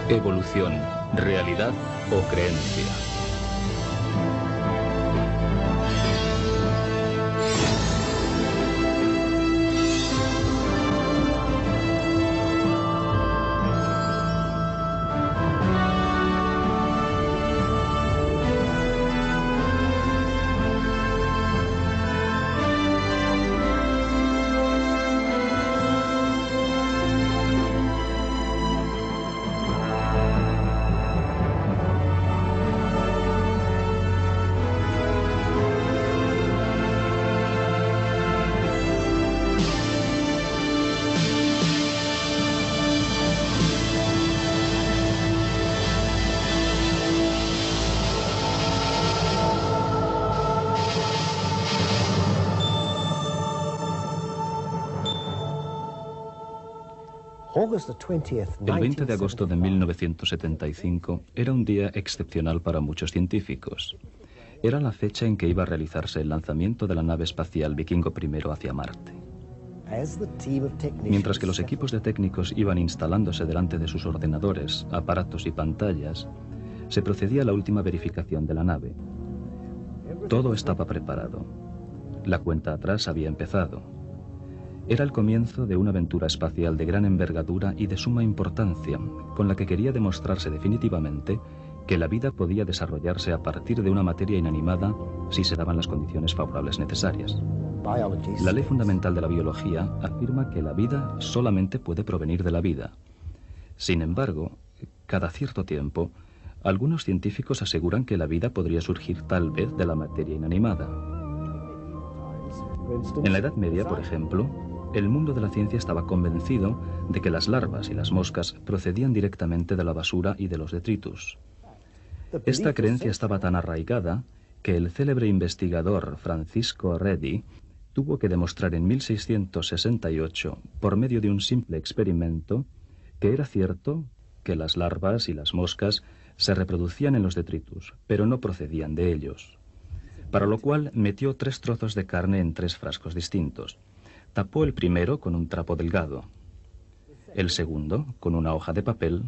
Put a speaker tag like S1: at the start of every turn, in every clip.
S1: Evolución, realidad o creencia.
S2: El 20 de agosto de 1975 era un día excepcional para muchos científicos. Era la fecha en que iba a realizarse el lanzamiento de la nave espacial Vikingo I hacia Marte. Mientras que los equipos de técnicos iban instalándose delante de sus ordenadores, aparatos y pantallas, se procedía a la última verificación de la nave. Todo estaba preparado. La cuenta atrás había empezado. Era el comienzo de una aventura espacial de gran envergadura y de suma importancia, con la que quería demostrarse definitivamente que la vida podía desarrollarse a partir de una materia inanimada si se daban las condiciones favorables necesarias. La ley fundamental de la biología afirma que la vida solamente puede provenir de la vida. Sin embargo, cada cierto tiempo, algunos científicos aseguran que la vida podría surgir tal vez de la materia inanimada. En la Edad Media, por ejemplo, el mundo de la ciencia estaba convencido de que las larvas y las moscas procedían directamente de la basura y de los detritus. Esta creencia estaba tan arraigada que el célebre investigador Francisco Redi tuvo que demostrar en 1668, por medio de un simple experimento, que era cierto que las larvas y las moscas se reproducían en los detritus, pero no procedían de ellos. Para lo cual metió 3 trozos de carne en 3 frascos distintos. Tapó el primero con un trapo delgado, el segundo con una hoja de papel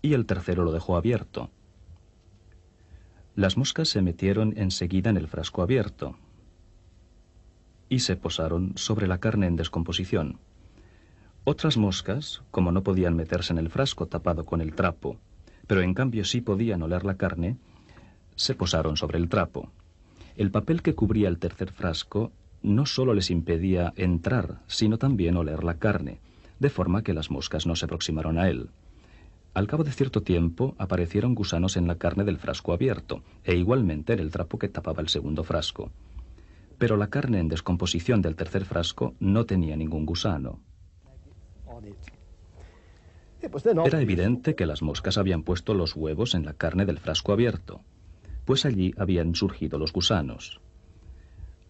S2: y el tercero lo dejó abierto. Las moscas se metieron enseguida en el frasco abierto y se posaron sobre la carne en descomposición. Otras moscas, como no podían meterse en el frasco tapado con el trapo, pero en cambio sí podían oler la carne, se posaron sobre el trapo. El papel que cubría el tercer frasco no solo les impedía entrar, sino también oler la carne, de forma que las moscas no se aproximaron a él. Al cabo de cierto tiempo aparecieron gusanos en la carne del frasco abierto, e igualmente en el trapo que tapaba el segundo frasco. Pero la carne en descomposición del tercer frasco no tenía ningún gusano. Era evidente que las moscas habían puesto los huevos en la carne del frasco abierto, pues allí habían surgido los gusanos.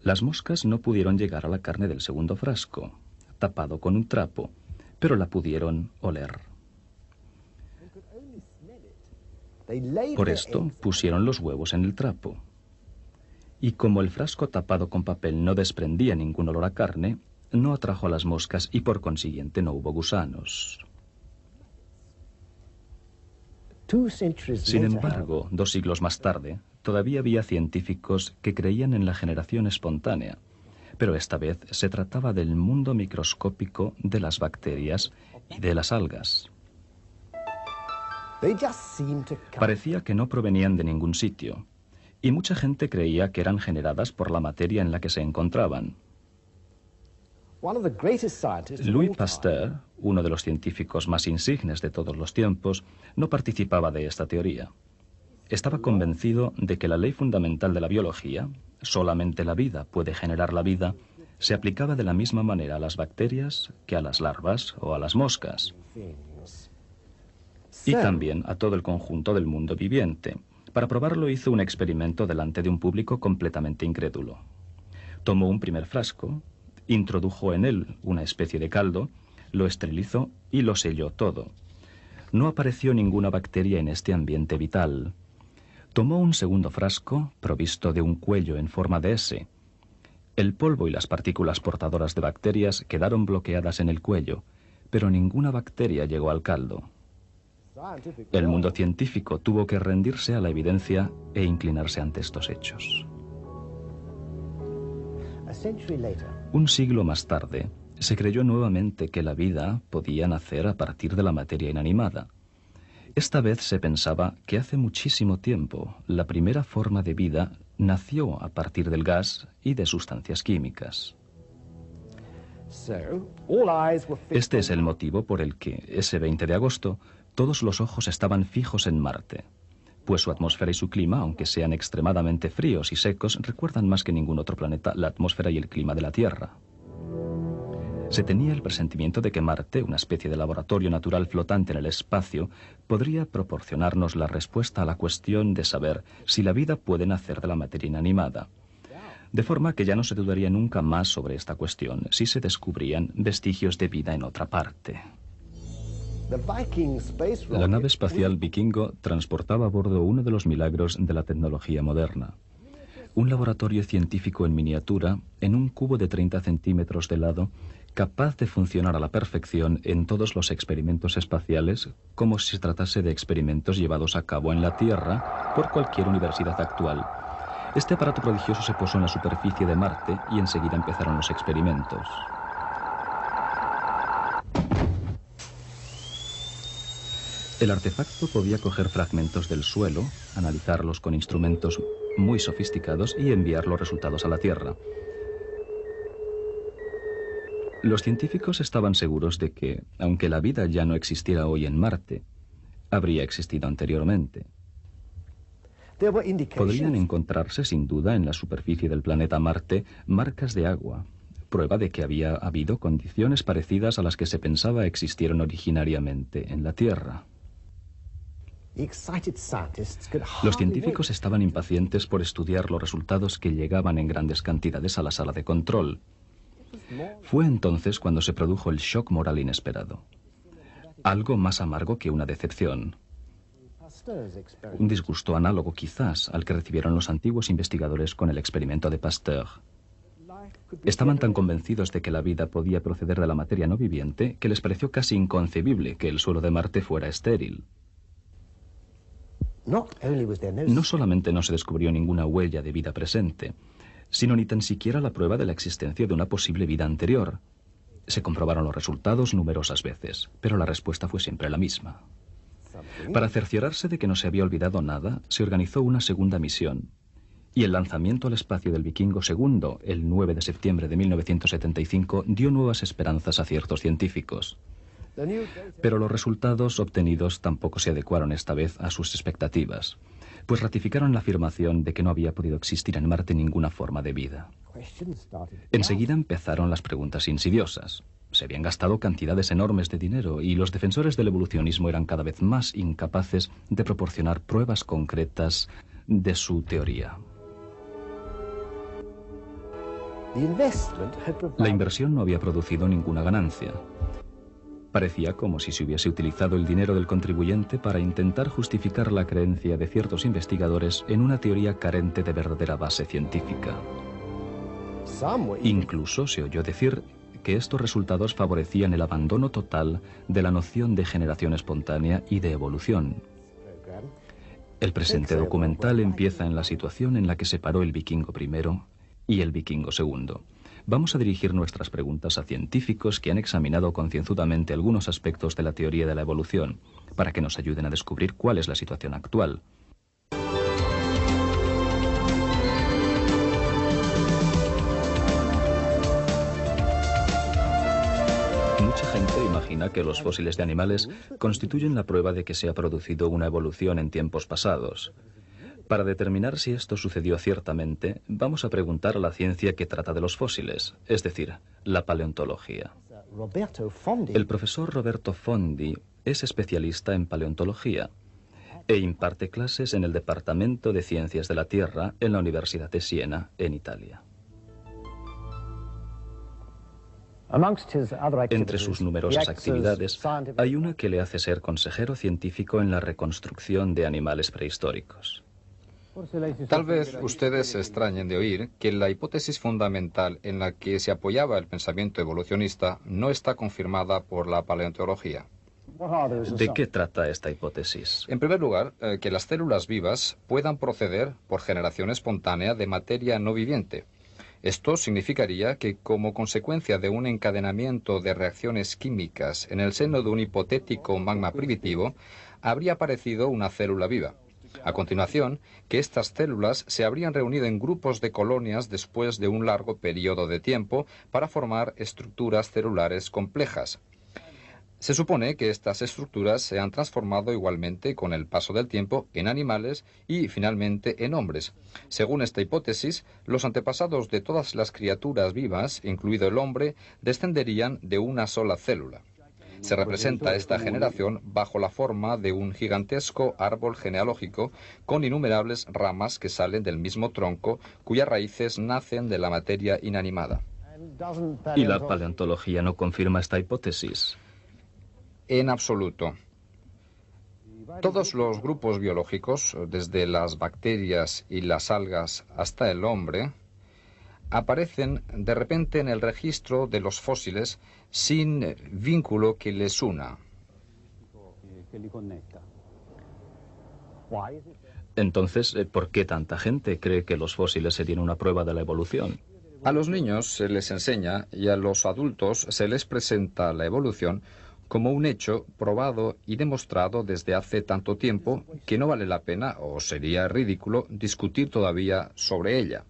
S2: Las moscas no pudieron llegar a la carne del segundo frasco, tapado con un trapo, pero la pudieron oler. Por esto pusieron los huevos en el trapo. Y como el frasco tapado con papel no desprendía ningún olor a carne, no atrajo a las moscas y por consiguiente no hubo gusanos. Sin embargo, 2 siglos más tarde, todavía había científicos que creían en la generación espontánea, pero esta vez se trataba del mundo microscópico de las bacterias y de las algas. Parecía que no provenían de ningún sitio, y mucha gente creía que eran generadas por la materia en la que se encontraban. Louis Pasteur, uno de los científicos más insignes de todos los tiempos, no participaba de esta teoría. Estaba convencido de que la ley fundamental de la biología, solamente la vida puede generar la vida, se aplicaba de la misma manera a las bacterias que a las larvas o a las moscas, y también a todo el conjunto del mundo viviente. Para probarlo hizo un experimento delante de un público completamente incrédulo. Tomó un primer frasco, introdujo en él una especie de caldo, lo esterilizó y lo selló todo. No apareció ninguna bacteria en este ambiente vital. Tomó un segundo frasco, provisto de un cuello en forma de S. El polvo y las partículas portadoras de bacterias quedaron bloqueadas en el cuello, pero ninguna bacteria llegó al caldo. El mundo científico tuvo que rendirse a la evidencia e inclinarse ante estos hechos. Un siglo más tarde, se creyó nuevamente que la vida podía nacer a partir de la materia inanimada. Esta vez se pensaba que hace muchísimo tiempo la primera forma de vida nació a partir del gas y de sustancias químicas. Este es el motivo por el que, ese 20 de agosto, todos los ojos estaban fijos en Marte, pues su atmósfera y su clima, aunque sean extremadamente fríos y secos, recuerdan más que ningún otro planeta la atmósfera y el clima de la Tierra. Se tenía el presentimiento de que Marte, una especie de laboratorio natural flotante en el espacio, podría proporcionarnos la respuesta a la cuestión de saber si la vida puede nacer de la materia inanimada. De forma que ya no se dudaría nunca más sobre esta cuestión si se descubrían vestigios de vida en otra parte. La nave espacial Vikingo transportaba a bordo uno de los milagros de la tecnología moderna. Un laboratorio científico en miniatura, en un cubo de 30 centímetros de lado, capaz de funcionar a la perfección en todos los experimentos espaciales, como si se tratase de experimentos llevados a cabo en la Tierra por cualquier universidad actual. Este aparato prodigioso se posó en la superficie de Marte y enseguida empezaron los experimentos. El artefacto podía coger fragmentos del suelo, analizarlos con instrumentos muy sofisticados y enviar los resultados a la Tierra. Los científicos estaban seguros de que, aunque la vida ya no existiera hoy en Marte, habría existido anteriormente. Podrían encontrarse sin duda en la superficie del planeta Marte marcas de agua, prueba de que había habido condiciones parecidas a las que se pensaba existieron originariamente en la Tierra. Los científicos estaban impacientes por estudiar los resultados que llegaban en grandes cantidades a la sala de control. Fue entonces cuando se produjo el shock moral inesperado. Algo más amargo que una decepción. Un disgusto análogo quizás al que recibieron los antiguos investigadores con el experimento de Pasteur. Estaban tan convencidos de que la vida podía proceder de la materia no viviente que les pareció casi inconcebible que el suelo de Marte fuera estéril. No solamente no se descubrió ninguna huella de vida presente, sino ni tan siquiera la prueba de la existencia de una posible vida anterior. Se comprobaron los resultados numerosas veces, pero la respuesta fue siempre la misma. Para cerciorarse de que no se había olvidado nada, se organizó una segunda misión, y el lanzamiento al espacio del Vikingo II, el 9 de septiembre de 1975, dio nuevas esperanzas a ciertos científicos. Pero los resultados obtenidos tampoco se adecuaron esta vez a sus expectativas, pues ratificaron la afirmación de que no había podido existir en Marte ninguna forma de vida. Enseguida empezaron las preguntas insidiosas. Se habían gastado cantidades enormes de dinero y los defensores del evolucionismo eran cada vez más incapaces de proporcionar pruebas concretas de su teoría. La inversión no había producido ninguna ganancia. Parecía como si se hubiese utilizado el dinero del contribuyente para intentar justificar la creencia de ciertos investigadores en una teoría carente de verdadera base científica. Incluso se oyó decir que estos resultados favorecían el abandono total de la noción de generación espontánea y de evolución. El presente documental empieza en la situación en la que se paró el Vikingo I y el Vikingo II. Vamos a dirigir nuestras preguntas a científicos que han examinado concienzudamente algunos aspectos de la teoría de la evolución, para que nos ayuden a descubrir cuál es la situación actual. Mucha gente imagina que los fósiles de animales constituyen la prueba de que se ha producido una evolución en tiempos pasados. Para determinar si esto sucedió ciertamente, vamos a preguntar a la ciencia que trata de los fósiles, es decir, la paleontología. El profesor Roberto Fondi es especialista en paleontología e imparte clases en el Departamento de Ciencias de la Tierra en la Universidad de Siena, en Italia. Entre sus numerosas actividades, hay una que le hace ser consejero científico en la reconstrucción de animales prehistóricos.
S3: Tal vez ustedes se extrañen de oír que la hipótesis fundamental en la que se apoyaba el pensamiento evolucionista no está confirmada por la paleontología.
S2: ¿De qué trata esta hipótesis?
S3: En primer lugar, que las células vivas puedan proceder por generación espontánea de materia no viviente. Esto significaría que, como consecuencia de un encadenamiento de reacciones químicas en el seno de un hipotético magma primitivo, habría aparecido una célula viva. A continuación, que estas células se habrían reunido en grupos de colonias después de un largo periodo de tiempo para formar estructuras celulares complejas. Se supone que estas estructuras se han transformado igualmente con el paso del tiempo en animales y finalmente en hombres. Según esta hipótesis, los antepasados de todas las criaturas vivas, incluido el hombre, descenderían de una sola célula. Se representa esta generación bajo la forma de un gigantesco árbol genealógico con innumerables ramas que salen del mismo tronco, cuyas raíces nacen de la materia inanimada.
S2: ¿Y la paleontología no confirma esta hipótesis?
S3: En absoluto. Todos los grupos biológicos, desde las bacterias y las algas hasta el hombre, aparecen de repente en el registro de los fósiles sin vínculo que les una.
S2: Entonces, ¿por qué tanta gente cree que los fósiles serían una prueba de la evolución?
S3: A los niños se les enseña y a los adultos se les presenta la evolución como un hecho probado y demostrado desde hace tanto tiempo que no vale la pena, o sería ridículo, discutir todavía sobre ella.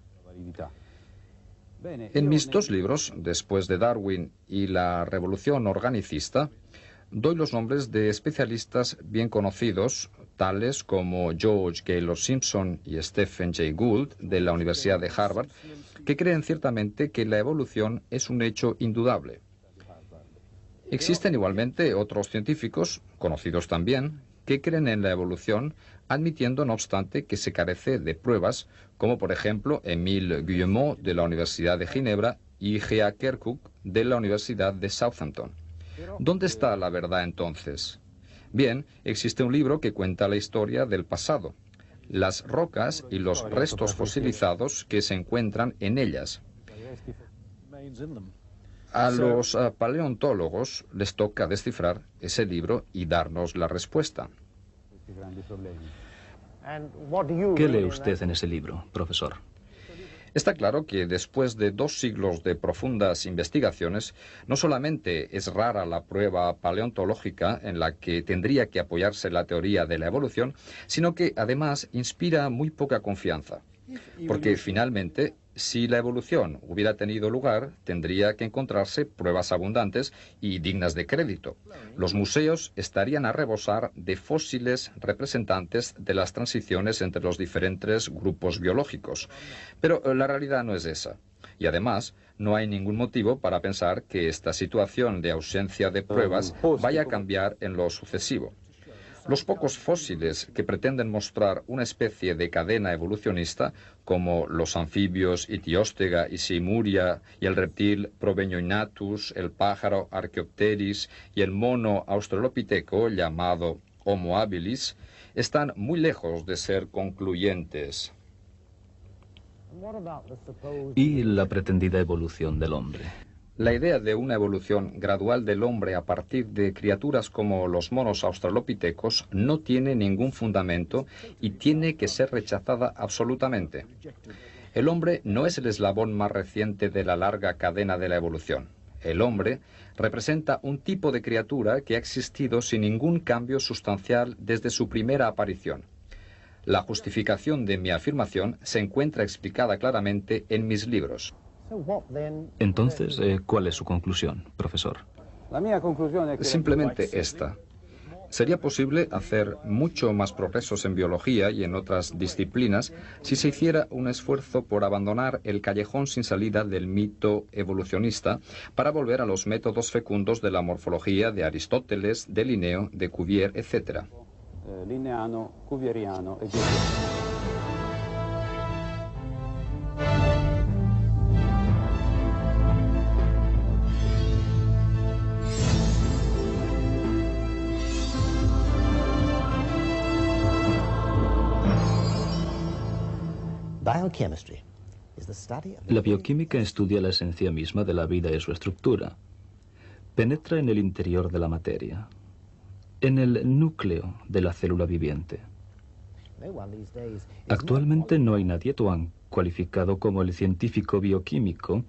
S3: En mis dos libros, Después de Darwin y La Revolución Organicista, doy los nombres de especialistas bien conocidos, tales como George Gaylor Simpson y Stephen Jay Gould, de la Universidad de Harvard, que creen ciertamente que la evolución es un hecho indudable. Existen igualmente otros científicos, conocidos también, que creen en la evolución, admitiendo no obstante que se carece de pruebas, como por ejemplo Émile Guillemot de la Universidad de Ginebra y G.A. Kirkuk de la Universidad de Southampton. ¿Dónde está la verdad entonces? Bien, existe un libro que cuenta la historia del pasado, las rocas y los restos fosilizados que se encuentran en ellas. A los paleontólogos les toca descifrar ese libro y darnos la respuesta.
S2: ¿Qué lee usted en ese libro, profesor?
S3: Está claro que después de 2 siglos de profundas investigaciones, no solamente es rara la prueba paleontológica en la que tendría que apoyarse la teoría de la evolución, sino que además inspira muy poca confianza. Porque finalmente, si la evolución hubiera tenido lugar, tendría que encontrarse pruebas abundantes y dignas de crédito. Los museos estarían a rebosar de fósiles representantes de las transiciones entre los diferentes grupos biológicos. Pero la realidad no es esa. Y además, no hay ningún motivo para pensar que esta situación de ausencia de pruebas vaya a cambiar en lo sucesivo. Los pocos fósiles que pretenden mostrar una especie de cadena evolucionista, como los anfibios Itióstega y Simuria, y el reptil Probenioinatus, el pájaro Archaeopteris y el mono australopiteco llamado Homo habilis, están muy lejos de ser concluyentes.
S2: ¿Y la pretendida evolución del hombre?
S3: La idea de una evolución gradual del hombre a partir de criaturas como los monos australopitecos no tiene ningún fundamento y tiene que ser rechazada absolutamente. El hombre no es el eslabón más reciente de la larga cadena de la evolución. El hombre representa un tipo de criatura que ha existido sin ningún cambio sustancial desde su primera aparición. La justificación de mi afirmación se encuentra explicada claramente en mis libros.
S2: Entonces, ¿cuál es su conclusión, profesor?
S3: Simplemente esta. Sería posible hacer mucho más progresos en biología y en otras disciplinas si se hiciera un esfuerzo por abandonar el callejón sin salida del mito evolucionista para volver a los métodos fecundos de la morfología de Aristóteles, de Linneo, de Cuvier, etc.
S4: Linneano, Cuvieriano e
S2: La bioquímica estudia la esencia misma de la vida y su estructura. Penetra en el interior de la materia. en el núcleo de la célula viviente. Actualmente no hay nadie tan cualificado como el científico bioquímico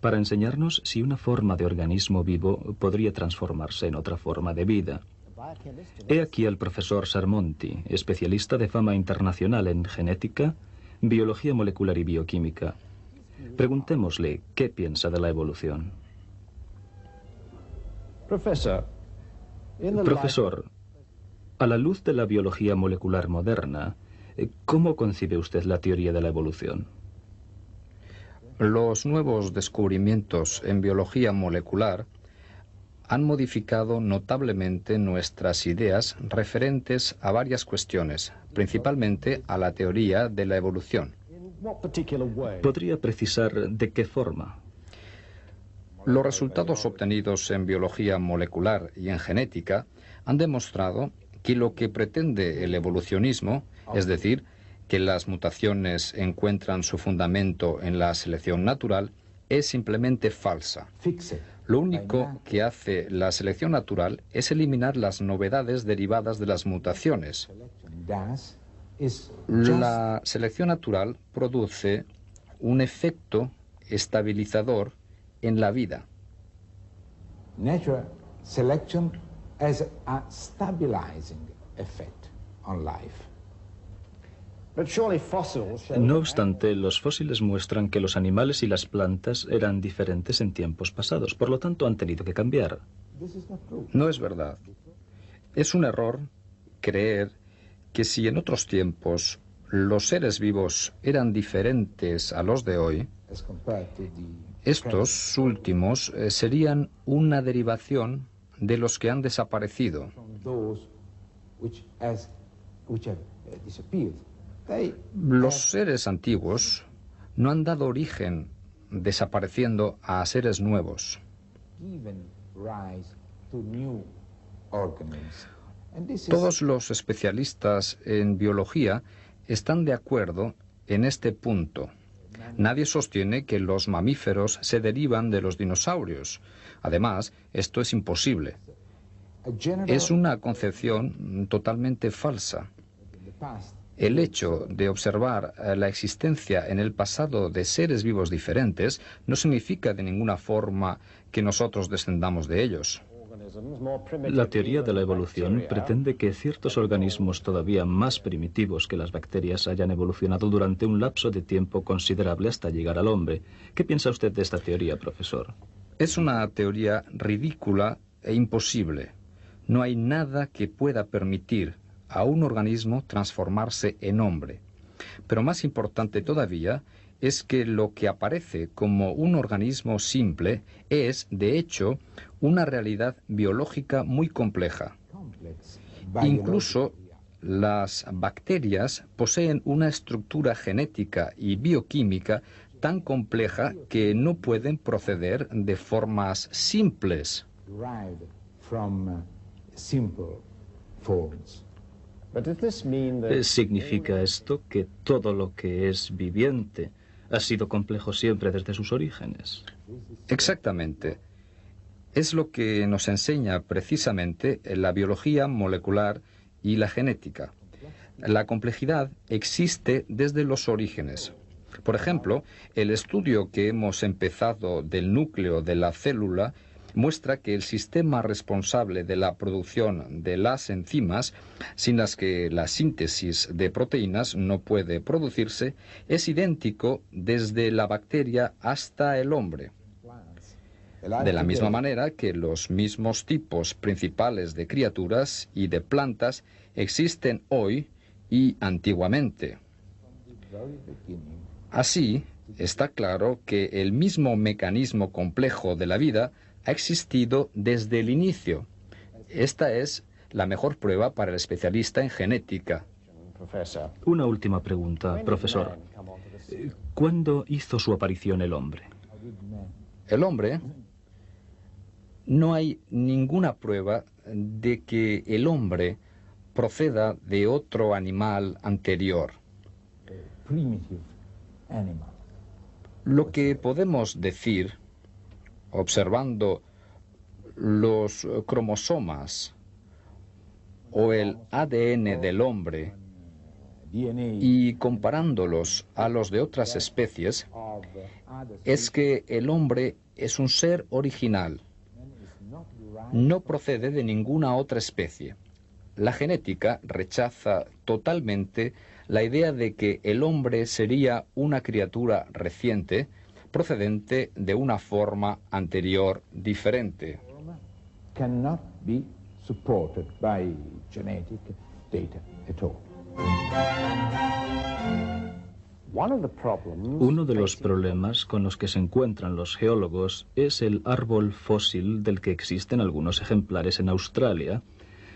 S2: para enseñarnos si una forma de organismo vivo podría transformarse en otra forma de vida. He aquí al profesor Sermonti, especialista de fama internacional en genética, biología molecular y bioquímica. Preguntémosle qué piensa de la evolución.
S5: Profesor,
S2: a la luz de la biología molecular moderna, ¿cómo concibe usted la teoría de la evolución?
S3: Los nuevos descubrimientos en biología molecular han modificado notablemente nuestras ideas referentes a varias cuestiones, principalmente a la teoría de la evolución.
S2: ¿Podría precisar de qué forma?
S3: Los resultados obtenidos en biología molecular y en genética han demostrado que lo que pretende el evolucionismo, es decir, que las mutaciones encuentran su fundamento en la selección natural, es simplemente falsa. Lo único que hace la selección natural es eliminar las novedades derivadas de las mutaciones. La selección natural produce un efecto estabilizador en la vida.
S6: Natural selection has a stabilizing effect on life.
S2: No obstante, los fósiles muestran que los animales y las plantas eran diferentes en tiempos pasados, por lo tanto han tenido que cambiar.
S3: No es verdad. Es un error creer que si en otros tiempos los seres vivos eran diferentes a los de hoy, estos últimos serían una derivación de los que han desaparecido. Los seres antiguos no han dado origen desapareciendo a seres nuevos. Todos los especialistas en biología están de acuerdo en este punto. Nadie sostiene que los mamíferos se derivan de los dinosaurios. Además, esto es imposible. Es una concepción totalmente falsa. El hecho de observar la existencia en el pasado de seres vivos diferentes no significa de ninguna forma que nosotros descendamos de ellos.
S2: La teoría de la evolución pretende que ciertos organismos todavía más primitivos que las bacterias hayan evolucionado durante un lapso de tiempo considerable hasta llegar al hombre. ¿Qué piensa usted de esta teoría, profesor?
S3: Es una teoría ridícula e imposible. No hay nada que pueda permitir a un organismo transformarse en hombre. Pero más importante todavía es que lo que aparece como un organismo simple es, de hecho, una realidad biológica muy compleja. Incluso las bacterias poseen una estructura genética y bioquímica tan compleja que no pueden proceder de formas simples.
S2: ¿Significa esto que todo lo que es viviente ha sido complejo siempre desde sus orígenes?
S3: Exactamente. Es lo que nos enseña precisamente la biología molecular y la genética. La complejidad existe desde los orígenes. Por ejemplo, el estudio que hemos empezado del núcleo de la célula muestra que el sistema responsable de la producción de las enzimas, sin las que la síntesis de proteínas no puede producirse, es idéntico desde la bacteria hasta el hombre. De la misma manera que los mismos tipos principales de criaturas y de plantas existen hoy y antiguamente. Así, está claro que el mismo mecanismo complejo de la vida ha existido desde el inicio. Esta es la mejor prueba para el especialista en genética.
S2: Una última pregunta, profesor. ¿Cuándo hizo su aparición el hombre?
S3: El hombre, no hay ninguna prueba de que el hombre proceda de otro animal anterior. Lo que podemos decir, observando los cromosomas o el ADN del hombre y comparándolos a los de otras especies, es que el hombre es un ser original. No procede de ninguna otra especie. La genética rechaza totalmente la idea de que el hombre sería una criatura reciente, procedente de una forma anterior diferente.
S6: Cannot be supported by genetic data at all.
S2: Uno de los problemas con los que se encuentran los geólogos es el árbol fósil del que existen algunos ejemplares en Australia,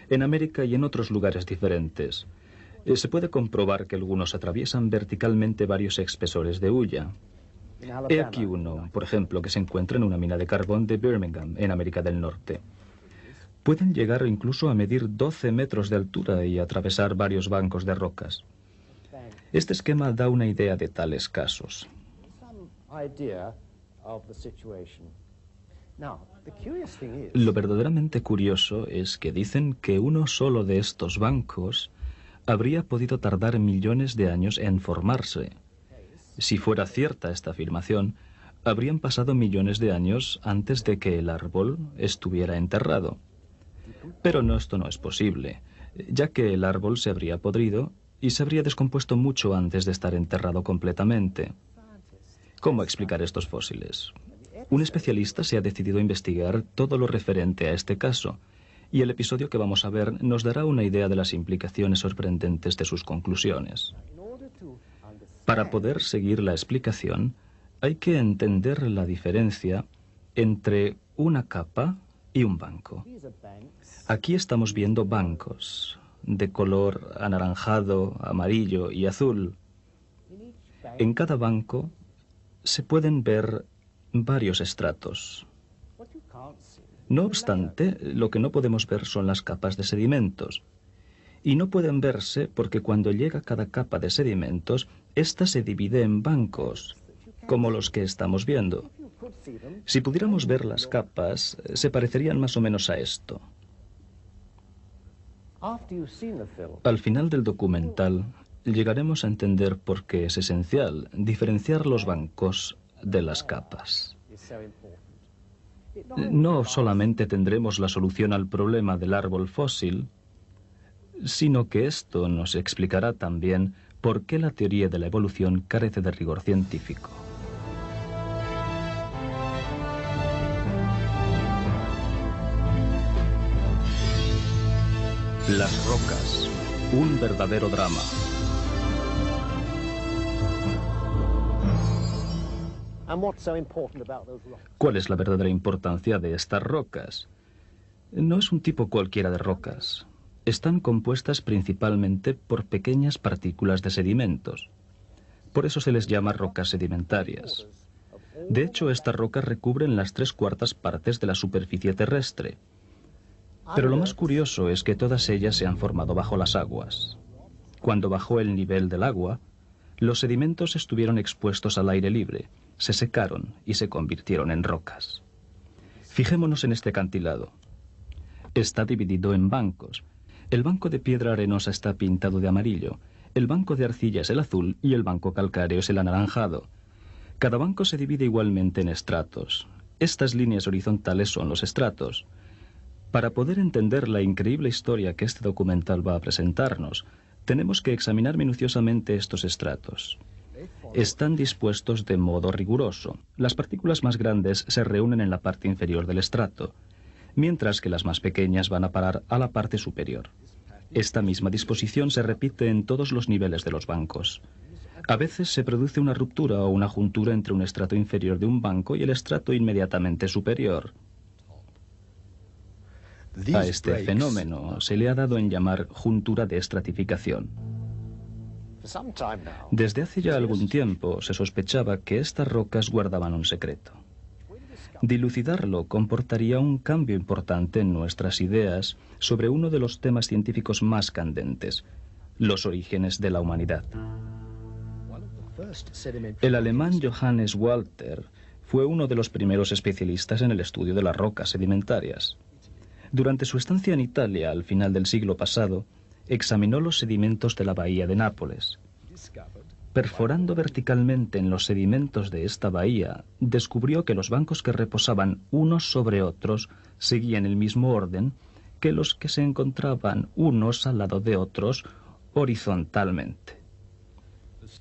S2: en América y en otros lugares diferentes. Se puede comprobar que algunos atraviesan verticalmente varios espesores de hulla. He aquí uno, por ejemplo, que se encuentra en una mina de carbón de Birmingham, en América del Norte. Pueden llegar incluso a medir 12 metros de altura y atravesar varios bancos de rocas. Este esquema da una idea de tales casos. Lo verdaderamente curioso es que dicen que uno solo de estos bancos habría podido tardar millones de años en formarse. Si fuera cierta esta afirmación, habrían pasado millones de años antes de que el árbol estuviera enterrado. Pero esto no es posible, ya que el árbol se habría podrido y se habría descompuesto mucho antes de estar enterrado completamente. ¿Cómo explicar estos fósiles? Un especialista se ha decidido a investigar todo lo referente a este caso, y el episodio que vamos a ver nos dará una idea de las implicaciones sorprendentes de sus conclusiones. Para poder seguir la explicación, hay que entender la diferencia entre una capa y un banco. Aquí estamos viendo bancos de color anaranjado, amarillo y azul. En cada banco se pueden ver varios estratos. No obstante, lo que no podemos ver son las capas de sedimentos. Y no pueden verse porque cuando llega cada capa de sedimentos, ésta se divide en bancos, como los que estamos viendo. Si pudiéramos ver las capas, se parecerían más o menos a esto. Al final del documental, llegaremos a entender por qué es esencial diferenciar los bancos de las capas. No solamente tendremos la solución al problema del árbol fósil, sino que esto nos explicará también por qué la teoría de la evolución carece de rigor científico. Las rocas, un verdadero drama. ¿Cuál es la verdadera importancia de estas rocas? No es un tipo cualquiera de rocas. Están compuestas principalmente por pequeñas partículas de sedimentos. Por eso se les llama rocas sedimentarias. De hecho, estas rocas recubren las 3/4 partes de la superficie terrestre. Pero lo más curioso es que todas ellas se han formado bajo las aguas. Cuando bajó el nivel del agua, los sedimentos estuvieron expuestos al aire libre, se secaron y se convirtieron en rocas. Fijémonos en este acantilado. Está dividido en bancos. El banco de piedra arenosa está pintado de amarillo, el banco de arcilla es el azul y el banco calcáreo es el anaranjado. Cada banco se divide igualmente en estratos. Estas líneas horizontales son los estratos. Para poder entender la increíble historia que este documental va a presentarnos, tenemos que examinar minuciosamente estos estratos. Están dispuestos de modo riguroso. Las partículas más grandes se reúnen en la parte inferior del estrato, mientras que las más pequeñas van a parar a la parte superior. Esta misma disposición se repite en todos los niveles de los bancos. A veces se produce una ruptura o una juntura entre un estrato inferior de un banco y el estrato inmediatamente superior. A este fenómeno se le ha dado en llamar juntura de estratificación. Desde hace ya algún tiempo se sospechaba que estas rocas guardaban un secreto. Dilucidarlo comportaría un cambio importante en nuestras ideas sobre uno de los temas científicos más candentes, los orígenes de la humanidad. El alemán Johannes Walter fue uno de los primeros especialistas en el estudio de las rocas sedimentarias. Durante su estancia en Italia, al final del siglo pasado, examinó los sedimentos de la bahía de Nápoles. Perforando verticalmente en los sedimentos de esta bahía, descubrió que los bancos que reposaban unos sobre otros seguían el mismo orden que los que se encontraban unos al lado de otros horizontalmente.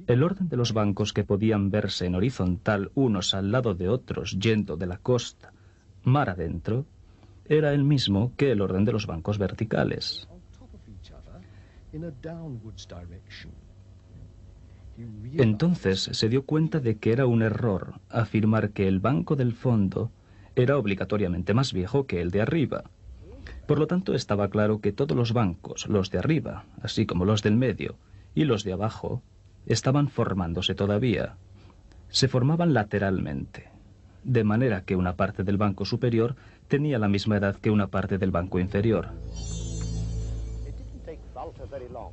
S2: El orden de los bancos que podían verse en horizontal unos al lado de otros yendo de la costa mar adentro era el mismo que el orden de los bancos verticales. Entonces se dio cuenta de que era un error afirmar que el banco del fondo era obligatoriamente más viejo que el de arriba. Por lo tanto, estaba claro que todos los bancos, los de arriba, así como los del medio y los de abajo, estaban formándose todavía. Se formaban lateralmente, de manera que una parte del banco superior tenía la misma edad que una parte del banco inferior.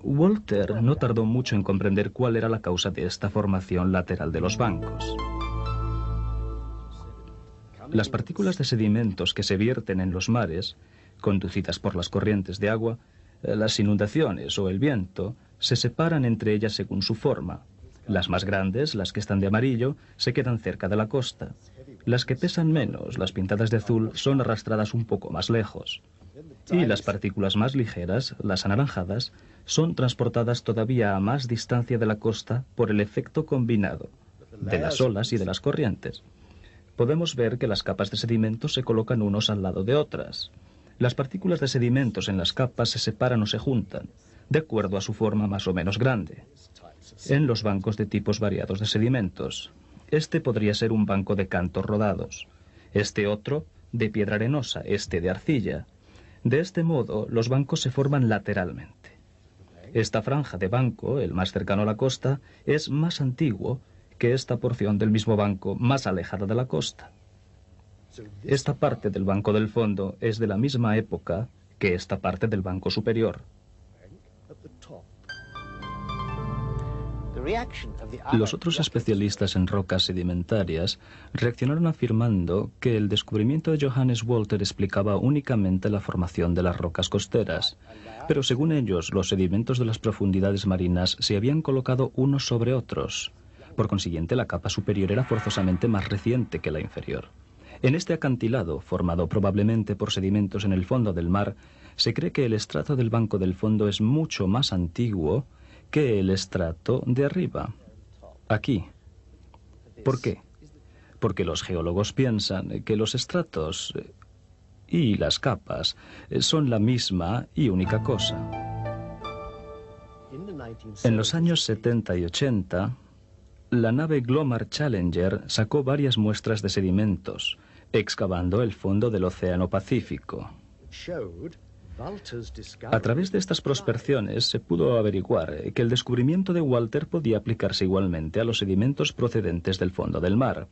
S2: Walter no tardó mucho en comprender cuál era la causa de esta formación lateral de los bancos. Las partículas de sedimentos que se vierten en los mares, conducidas por las corrientes de agua, las inundaciones o el viento, se separan entre ellas según su forma. Las más grandes, las que están de amarillo, se quedan cerca de la costa. Las que pesan menos, las pintadas de azul, son arrastradas un poco más lejos. Y las partículas más ligeras, las anaranjadas, son transportadas todavía a más distancia de la costa por el efecto combinado de las olas y de las corrientes. Podemos ver que las capas de sedimentos se colocan unos al lado de otras. Las partículas de sedimentos en las capas se separan o se juntan, de acuerdo a su forma más o menos grande. En los bancos de tipos variados de sedimentos, este podría ser un banco de cantos rodados, este otro de piedra arenosa, este de arcilla. De este modo, los bancos se forman lateralmente. Esta franja de banco, el más cercano a la costa, es más antiguo que esta porción del mismo banco más alejada de la costa. Esta parte del banco del fondo es de la misma época que esta parte del banco superior. Los otros especialistas en rocas sedimentarias reaccionaron afirmando que el descubrimiento de Johannes Walter explicaba únicamente la formación de las rocas costeras, pero según ellos los sedimentos de las profundidades marinas se habían colocado unos sobre otros. Por consiguiente, la capa superior era forzosamente más reciente que la inferior. En este acantilado, formado probablemente por sedimentos en el fondo del mar, se cree que el estrato del banco del fondo es mucho más antiguo que el estrato de arriba, aquí. ¿Por qué? Porque los geólogos piensan que los estratos y las capas son la misma y única cosa. En los años 70 y 80, la nave Glomar Challenger sacó varias muestras de sedimentos, excavando el fondo del Océano Pacífico. A través de estas prospecciones se pudo averiguar que el descubrimiento de Walter podía aplicarse igualmente a los sedimentos procedentes del fondo del mar.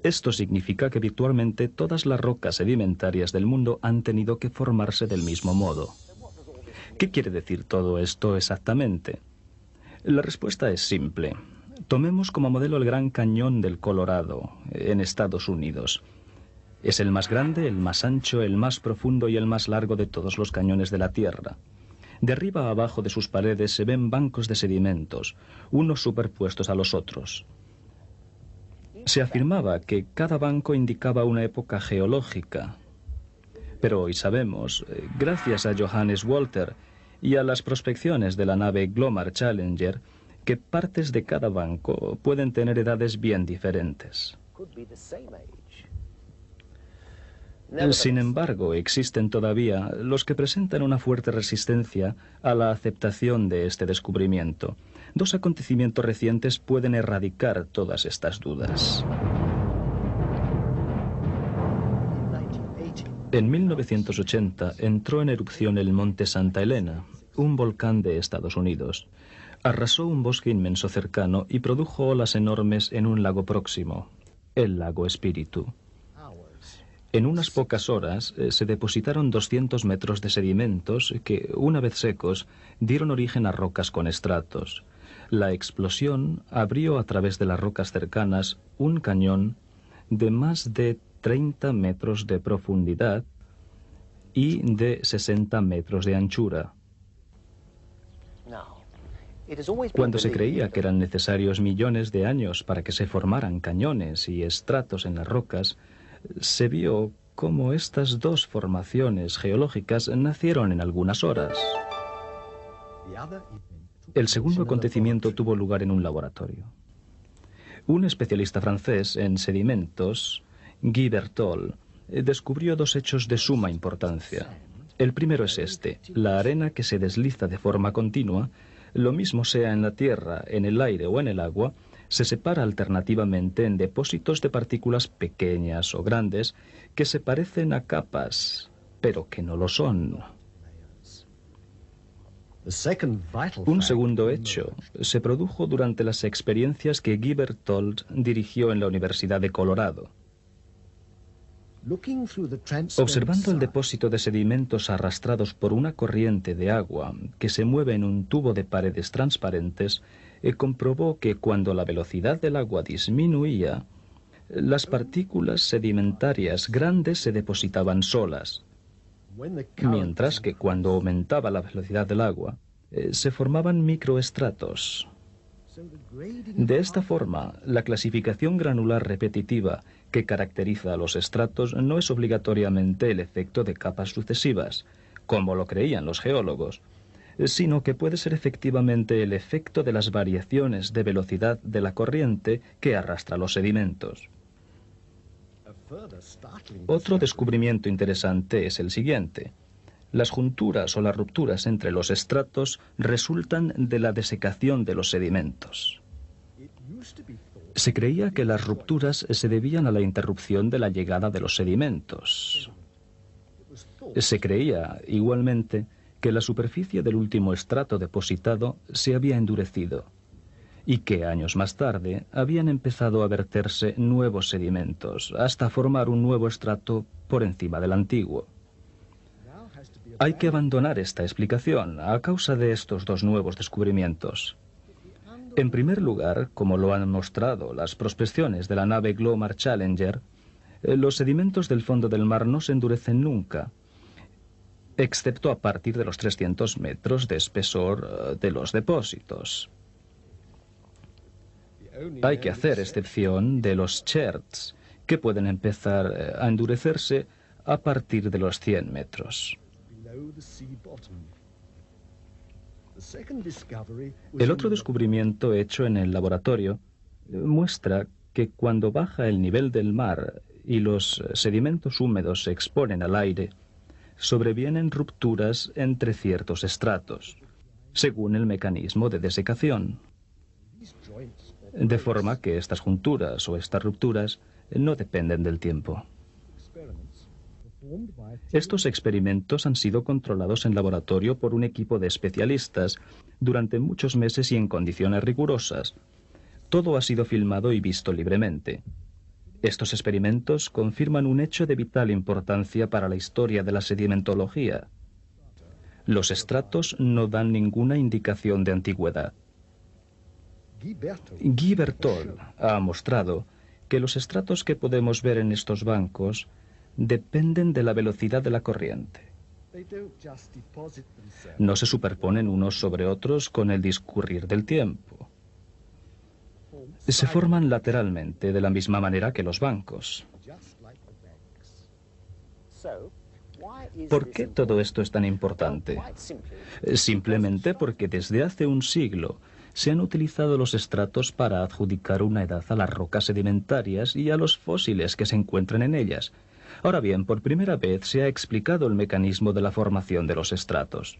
S2: Esto significa que virtualmente todas las rocas sedimentarias del mundo han tenido que formarse del mismo modo. ¿Qué quiere decir todo esto exactamente? La respuesta es simple. Tomemos como modelo el Gran Cañón del Colorado, en Estados Unidos. Es el más grande, el más ancho, el más profundo y el más largo de todos los cañones de la Tierra. De arriba a abajo de sus paredes se ven bancos de sedimentos, unos superpuestos a los otros. Se afirmaba que cada banco indicaba una época geológica. Pero hoy sabemos, gracias a Johannes Walter y a las prospecciones de la nave Glomar Challenger, que partes de cada banco pueden tener edades bien diferentes. Sin embargo, existen todavía los que presentan una fuerte resistencia a la aceptación de este descubrimiento. Dos acontecimientos recientes pueden erradicar todas estas dudas. En 1980 entró en erupción el monte Santa Elena, un volcán de Estados Unidos. Arrasó un bosque inmenso cercano y produjo olas enormes en un lago próximo, el lago Espíritu. En unas pocas horas se depositaron 200 metros de sedimentos que, una vez secos, dieron origen a rocas con estratos. La explosión abrió a través de las rocas cercanas un cañón de más de 30 metros de profundidad y de 60 metros de anchura. Cuando se creía que eran necesarios millones de años para que se formaran cañones y estratos en las rocas, se vio cómo estas dos formaciones geológicas nacieron en algunas horas. El segundo acontecimiento tuvo lugar en un laboratorio. Un especialista francés en sedimentos, Guy Berthold, descubrió dos hechos de suma importancia. El primero es este: la arena que se desliza de forma continua, lo mismo sea en la tierra, en el aire o en el agua, se separa alternativamente en depósitos de partículas pequeñas o grandes que se parecen a capas, pero que no lo son. Un segundo hecho se produjo durante las experiencias que Guy Berthold dirigió en la Universidad de Colorado. Observando el depósito de sedimentos arrastrados por una corriente de agua que se mueve en un tubo de paredes transparentes, comprobó que cuando la velocidad del agua disminuía, las partículas sedimentarias grandes se depositaban solas, mientras que cuando aumentaba la velocidad del agua, se formaban microestratos. De esta forma, la clasificación granular repetitiva que caracteriza a los estratos no es obligatoriamente el efecto de capas sucesivas, como lo creían los geólogos, sino que puede ser efectivamente el efecto de las variaciones de velocidad de la corriente que arrastra los sedimentos. Otro descubrimiento interesante es el siguiente. Las junturas o las rupturas entre los estratos resultan de la desecación de los sedimentos. Se creía que las rupturas se debían a la interrupción de la llegada de los sedimentos. Se creía, igualmente, que la superficie del último estrato depositado se había endurecido y que años más tarde habían empezado a verterse nuevos sedimentos hasta formar un nuevo estrato por encima del antiguo. Hay que abandonar esta explicación a causa de estos dos nuevos descubrimientos. En primer lugar, como lo han mostrado las prospecciones de la nave Glomar Challenger, los sedimentos del fondo del mar no se endurecen nunca, excepto a partir de los 300 metros de espesor de los depósitos. Hay que hacer excepción de los cherts, que pueden empezar a endurecerse a partir de los 100 metros. El otro descubrimiento hecho en el laboratorio muestra que cuando baja el nivel del mar y los sedimentos húmedos se exponen al aire, sobrevienen rupturas entre ciertos estratos, según el mecanismo de desecación. De forma que estas junturas o estas rupturas no dependen del tiempo. Estos experimentos han sido controlados en laboratorio por un equipo de especialistas durante muchos meses y en condiciones rigurosas. Todo ha sido filmado y visto libremente. Estos experimentos confirman un hecho de vital importancia para la historia de la sedimentología. Los estratos no dan ninguna indicación de antigüedad. Guy Berthold ha mostrado que los estratos que podemos ver en estos bancos dependen de la velocidad de la corriente. No se superponen unos sobre otros con el discurrir del tiempo. Se forman lateralmente de la misma manera que los bancos. ¿Por qué todo esto es tan importante? Simplemente porque desde hace un siglo se han utilizado los estratos para adjudicar una edad a las rocas sedimentarias y a los fósiles que se encuentran en ellas. Ahora bien, por primera vez se ha explicado el mecanismo de la formación de los estratos.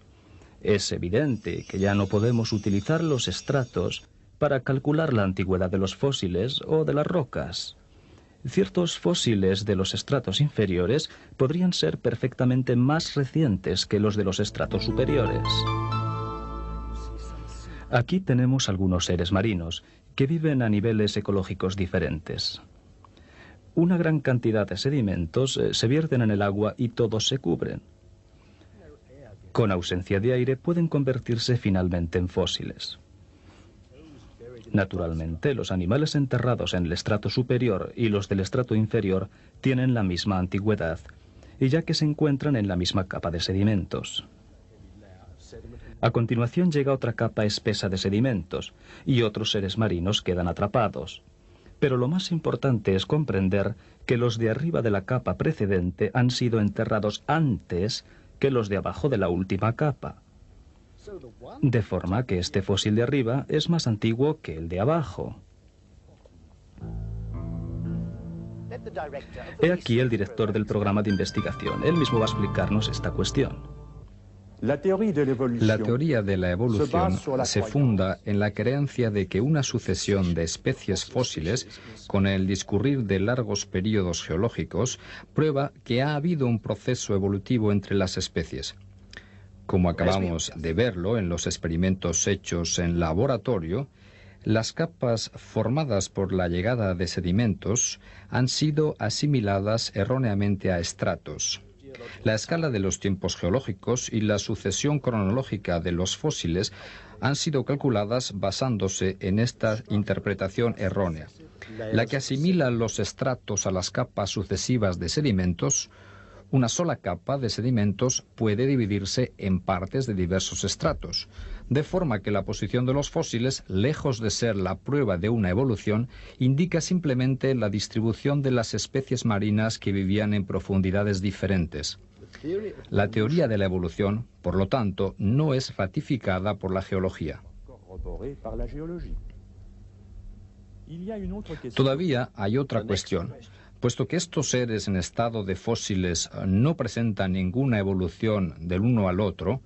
S2: Es evidente que ya no podemos utilizar los estratos para calcular la antigüedad de los fósiles o de las rocas. Ciertos fósiles de los estratos inferiores podrían ser perfectamente más recientes que los de los estratos superiores. Aquí tenemos algunos seres marinos que viven a niveles ecológicos diferentes. Una gran cantidad de sedimentos se vierten en el agua y todos se cubren. Con ausencia de aire pueden convertirse finalmente en fósiles. Naturalmente, los animales enterrados en el estrato superior y los del estrato inferior tienen la misma antigüedad, y ya que se encuentran en la misma capa de sedimentos. A continuación llega otra capa espesa de sedimentos y otros seres marinos quedan atrapados. Pero lo más importante es comprender que los de arriba de la capa precedente han sido enterrados antes que los de abajo de la última capa. De forma que este fósil de arriba es más antiguo que el de abajo. He aquí el director del programa de investigación. Él mismo va a explicarnos esta cuestión.
S3: La teoría de la evolución se funda en la creencia de que una sucesión de especies fósiles, con el discurrir de largos períodos geológicos, prueba que ha habido un proceso evolutivo entre las especies. Como acabamos de verlo en los experimentos hechos en laboratorio, las capas formadas por la llegada de sedimentos han sido asimiladas erróneamente a estratos. La escala de los tiempos geológicos y la sucesión cronológica de los fósiles han sido calculadas basándose en esta interpretación errónea, la que asimila los estratos a las capas sucesivas de sedimentos. Una sola capa de sedimentos puede dividirse en partes de diversos estratos, de forma que la posición de los fósiles, lejos de ser la prueba de una evolución, indica simplemente la distribución de las especies marinas que vivían en profundidades diferentes. La teoría de la evolución, por lo tanto, no es ratificada por la geología. Todavía hay otra cuestión. Puesto que estos seres en estado de fósiles no presentan ninguna evolución del uno al otro,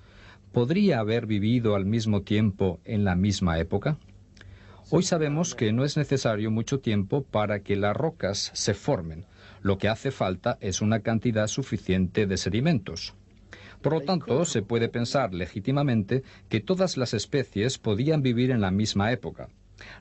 S3: ¿podría haber vivido al mismo tiempo en la misma época? Hoy sabemos que no es necesario mucho tiempo para que las rocas se formen. Lo que hace falta es una cantidad suficiente de sedimentos. Por lo tanto, se puede pensar legítimamente que todas las especies podían vivir en la misma época.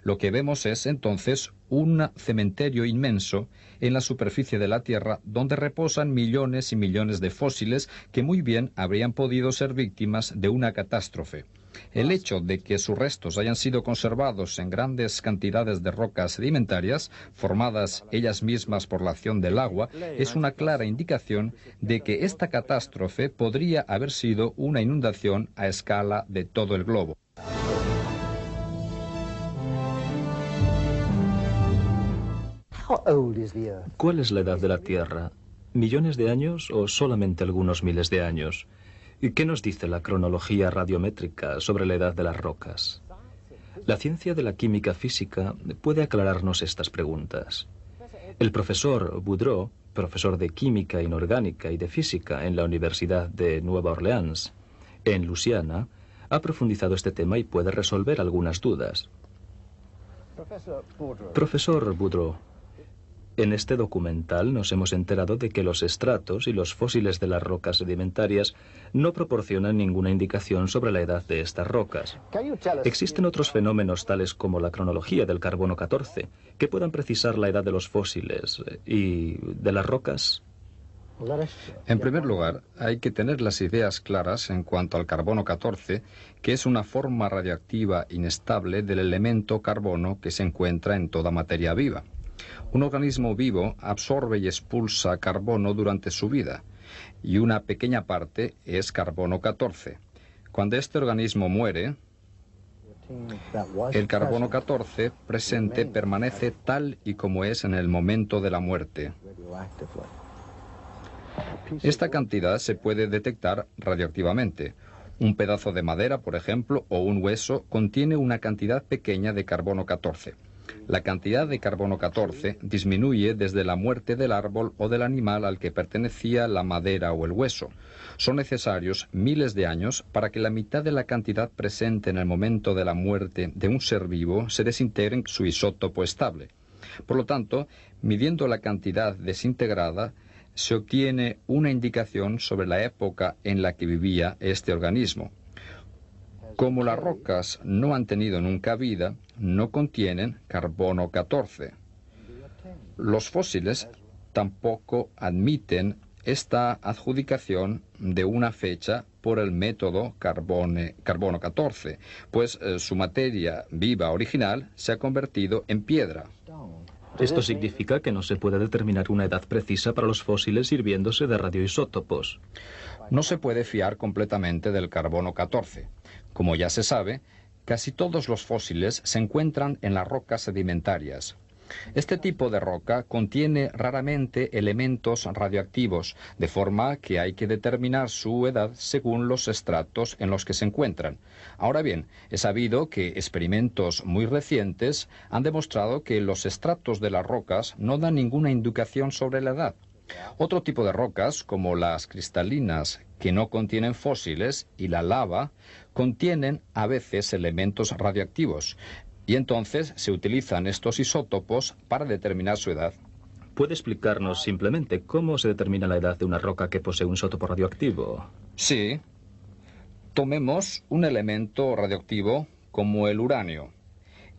S3: Lo que vemos es, entonces, un cementerio inmenso en la superficie de la Tierra donde reposan millones y millones de fósiles que muy bien habrían podido ser víctimas de una catástrofe. El hecho de que sus restos hayan sido conservados en grandes cantidades de rocas sedimentarias, formadas ellas mismas por la acción del agua, es una clara indicación de que esta catástrofe podría haber sido una inundación a escala de todo el globo.
S2: ¿Cuál es la edad de la Tierra? ¿Millones de años o solamente algunos miles de años? ¿Y qué nos dice la cronología radiométrica sobre la edad de las rocas? La ciencia de la química física puede aclararnos estas preguntas. El profesor Boudreau, profesor de química inorgánica y de física en la Universidad de Nueva Orleans, en Luisiana, ha profundizado este tema y puede resolver algunas dudas. Profesor Boudreau, en este documental nos hemos enterado de que los estratos y los fósiles de las rocas sedimentarias no proporcionan ninguna indicación sobre la edad de estas rocas. ¿Existen otros fenómenos tales como la cronología del carbono 14 que puedan precisar la edad de los fósiles y de las rocas?
S3: En primer lugar, hay que tener las ideas claras en cuanto al carbono 14, que es una forma radiactiva inestable del elemento carbono que se encuentra en toda materia viva. Un organismo vivo absorbe y expulsa carbono durante su vida, y una pequeña parte es carbono 14. Cuando este organismo muere, el carbono 14 presente permanece tal y como es en el momento de la muerte. Esta cantidad se puede detectar radioactivamente. Un pedazo de madera, por ejemplo, o un hueso contiene una cantidad pequeña de carbono 14. La cantidad de carbono 14 disminuye desde la muerte del árbol o del animal al que pertenecía la madera o el hueso. Son necesarios miles de años para que la mitad de la cantidad presente en el momento de la muerte de un ser vivo se desintegre en su isótopo estable. Por lo tanto, midiendo la cantidad desintegrada, se obtiene una indicación sobre la época en la que vivía este organismo. Como las rocas no han tenido nunca vida, no contienen carbono 14. Los fósiles tampoco admiten esta adjudicación de una fecha por el método carbono 14, pues su materia viva original se ha convertido en piedra.
S2: Esto significa que no se puede determinar una edad precisa para los fósiles sirviéndose de radioisótopos.
S3: No se puede fiar completamente del carbono 14. Como ya se sabe, casi todos los fósiles se encuentran en las rocas sedimentarias. Este tipo de roca contiene raramente elementos radioactivos, de forma que hay que determinar su edad según los estratos en los que se encuentran. Ahora bien, es sabido que experimentos muy recientes han demostrado que los estratos de las rocas no dan ninguna indicación sobre la edad. Otro tipo de rocas, como las cristalinas, que no contienen fósiles, y la lava, contienen a veces elementos radioactivos, y entonces se utilizan estos isótopos para determinar su edad.
S2: ¿Puede explicarnos simplemente cómo se determina la edad de una roca que posee un isótopo radioactivo?
S3: Sí. Tomemos un elemento radioactivo como el uranio.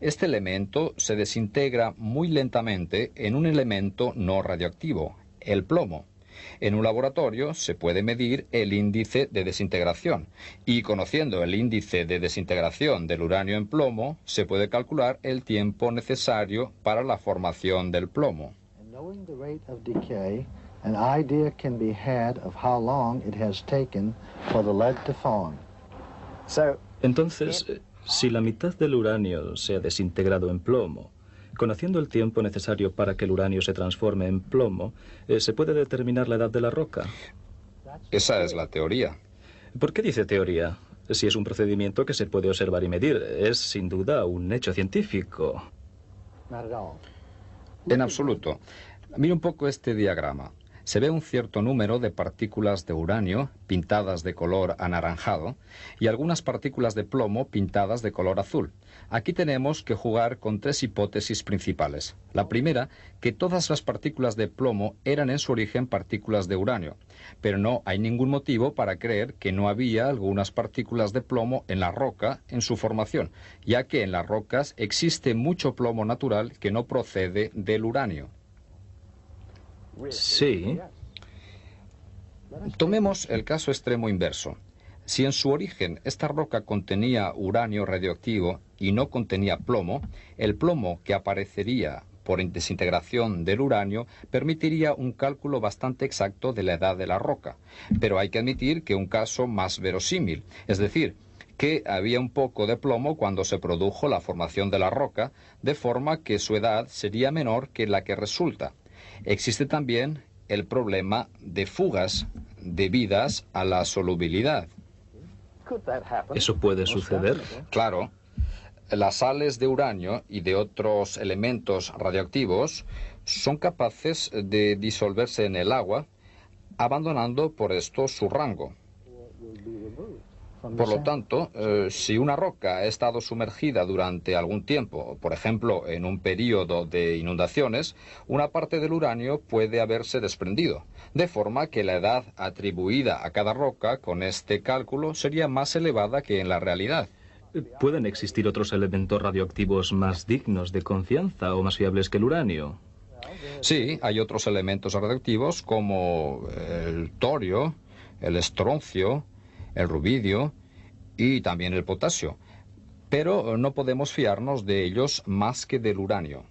S3: Este elemento se desintegra muy lentamente en un elemento no radioactivo, el plomo. En un laboratorio se puede medir el índice de desintegración y conociendo el índice de desintegración del uranio en plomo, se puede calcular el tiempo necesario para la formación del plomo.
S2: Entonces, si la mitad del uranio se ha desintegrado en plomo, conociendo el tiempo necesario para que el uranio se transforme en plomo, ¿se puede determinar la edad de la roca?
S3: Esa es la teoría.
S2: ¿Por qué dice teoría? Si es un procedimiento que se puede observar y medir, es sin duda un hecho científico.
S3: En absoluto. Mira un poco este diagrama. Se ve un cierto número de partículas de uranio pintadas de color anaranjado y algunas partículas de plomo pintadas de color azul. Aquí tenemos que jugar con tres hipótesis principales. La primera, que todas las partículas de plomo eran en su origen partículas de uranio, pero no hay ningún motivo para creer que no había algunas partículas de plomo en la roca en su formación, ya que en las rocas existe mucho plomo natural que no procede del uranio.
S2: Sí.
S3: Tomemos el caso extremo inverso. Si en su origen esta roca contenía uranio radioactivo y no contenía plomo, el plomo que aparecería por desintegración del uranio permitiría un cálculo bastante exacto de la edad de la roca. Pero hay que admitir que un caso más verosímil, es decir, que había un poco de plomo cuando se produjo la formación de la roca, de forma que su edad sería menor que la que resulta. Existe también el problema de fugas debidas a la solubilidad.
S2: ¿Eso puede suceder?
S3: Claro. Las sales de uranio y de otros elementos radioactivos son capaces de disolverse en el agua, abandonando por esto su rango. Por lo tanto, si una roca ha estado sumergida durante algún tiempo, por ejemplo, en un período de inundaciones, una parte del uranio puede haberse desprendido, de forma que la edad atribuida a cada roca con este cálculo sería más elevada que en la realidad.
S2: ¿Pueden existir otros elementos radioactivos más dignos de confianza o más fiables que el uranio?
S3: Sí, hay otros elementos radioactivos como el torio, el estroncio, el rubidio y también el potasio, pero no podemos fiarnos de ellos más que del uranio.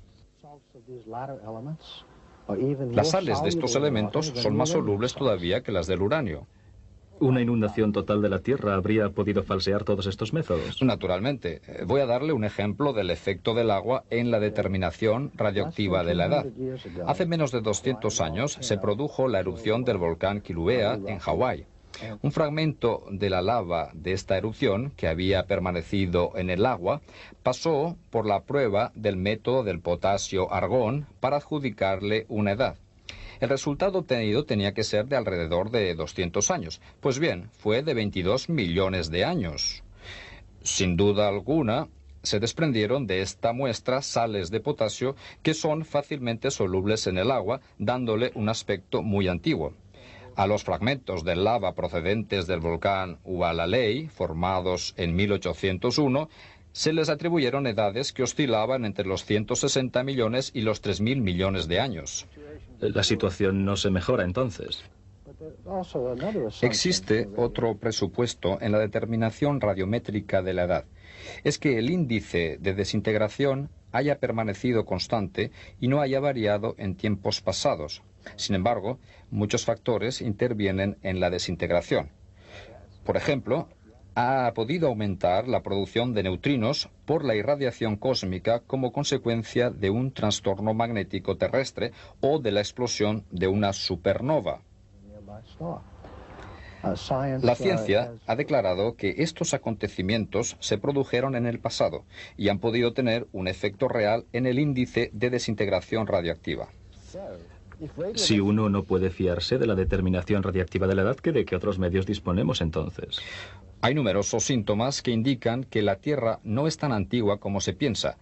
S3: Las sales de estos elementos son más solubles todavía que las del uranio.
S2: ¿Una inundación total de la Tierra habría podido falsear todos estos métodos?
S3: Naturalmente. Voy a darle un ejemplo del efecto del agua en la determinación radioactiva de la edad. Hace menos de 200 años se produjo la erupción del volcán Kilauea en Hawái. Un fragmento de la lava de esta erupción, que había permanecido en el agua, pasó por la prueba del método del potasio-argón para adjudicarle una edad. El resultado obtenido tenía que ser de alrededor de 200 años. Pues bien, fue de 22 millones de años. Sin duda alguna, se desprendieron de esta muestra sales de potasio que son fácilmente solubles en el agua, dándole un aspecto muy antiguo. A los fragmentos de lava procedentes del volcán Hualalai, formados en 1801, se les atribuyeron edades que oscilaban entre los 160 millones y los 3.000 millones de años.
S2: La situación no se mejora entonces.
S3: Existe otro presupuesto en la determinación radiométrica de la edad. Es que el índice de desintegración haya permanecido constante y no haya variado en tiempos pasados. Sin embargo, muchos factores intervienen en la desintegración. Por ejemplo, ha podido aumentar la producción de neutrinos por la irradiación cósmica como consecuencia de un trastorno magnético terrestre o de la explosión de una supernova. La ciencia ha declarado que estos acontecimientos se produjeron en el pasado y han podido tener un efecto real en el índice de desintegración radioactiva.
S2: Si uno no puede fiarse de la determinación radiactiva de la edad, ¿de qué otros medios disponemos entonces?
S3: Hay numerosos síntomas que indican que la Tierra no es tan antigua como se piensa.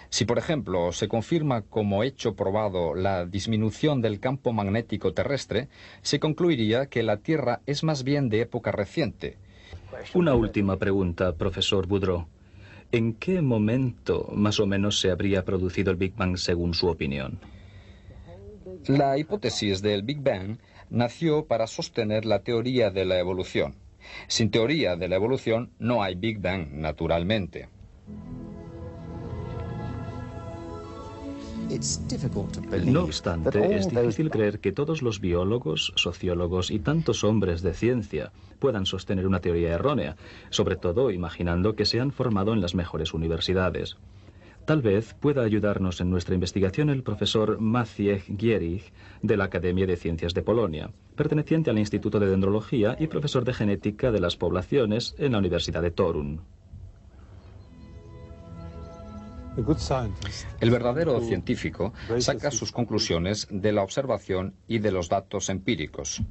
S3: Si, por ejemplo, se confirma como hecho probado la disminución del campo magnético terrestre, se concluiría que la Tierra es más bien de época reciente.
S2: Una última pregunta, profesor Boudreau. ¿En qué momento más o menos se habría producido el Big Bang según su opinión?
S3: La hipótesis del Big Bang nació para sostener la teoría de la evolución. Sin teoría de la evolución no hay Big Bang, naturalmente.
S2: No obstante, es difícil creer que todos los biólogos, sociólogos y tantos hombres de ciencia puedan sostener una teoría errónea, sobre todo imaginando que se han formado en las mejores universidades. Tal vez pueda ayudarnos en nuestra investigación el profesor Maciej Gierig de la Academia de Ciencias de Polonia, perteneciente al Instituto de Dendrología y profesor de Genética de las Poblaciones en la Universidad de Torun.
S3: El verdadero científico saca sus conclusiones de la observación y de los datos empíricos.